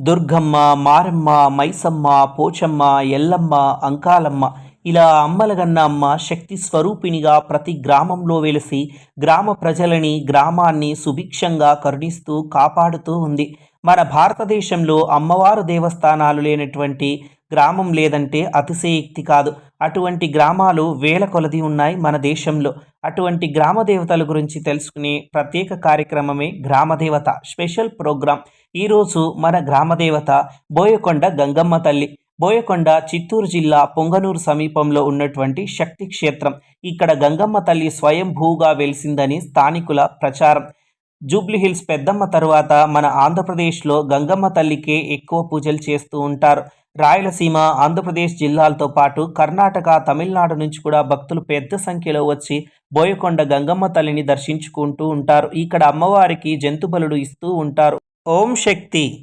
దుర్గమ్మ, మారమ్మ, మైసమ్మ, పోచమ్మ, ఎల్లమ్మ, అంకాలమ్మ ఇలా అమ్మలగన్న అమ్మ శక్తి స్వరూపిణిగా ప్రతి గ్రామంలో వెలిసి గ్రామ ప్రజలని, గ్రామాన్ని సుభిక్షంగా కరుణిస్తూ కాపాడుతూ ఉంది. మన భారతదేశంలో అమ్మవారు దేవస్థానాలు లేనటువంటి గ్రామం లేదంటే అతిశయోక్తి కాదు. అటువంటి గ్రామాలు వేల కొలది ఉన్నాయి మన దేశంలో. అటువంటి గ్రామ దేవతల గురించి తెలుసుకునే ప్రత్యేక కార్యక్రమమే గ్రామదేవత స్పెషల్ ప్రోగ్రాం. ఈరోజు మన గ్రామదేవత బోయకొండ గంగమ్మ తల్లి. బోయకొండ చిత్తూరు జిల్లా పొంగనూరు సమీపంలో ఉన్నటువంటి శక్తి క్షేత్రం. ఇక్కడ గంగమ్మ తల్లి స్వయంభూగా వెలిసిందని స్థానికుల ప్రచారం. జూబ్లీహిల్స్ పెద్దమ్మ తరువాత మన ఆంధ్రప్రదేశ్లో గంగమ్మ తల్లికే ఎక్కువ పూజలు చేస్తూ ఉంటారు. రాయలసీమ, ఆంధ్రప్రదేశ్ జిల్లాలతో పాటు కర్ణాటక, తమిళనాడు నుంచి కూడా భక్తులు పెద్ద సంఖ్యలో వచ్చి బోయకొండ గంగమ్మ తల్లిని దర్శించుకుంటూ ఉంటారు. ఇక్కడ అమ్మవారికి జంతు బలులు ఇస్తూ ఉంటారు. ఓం శక్తి.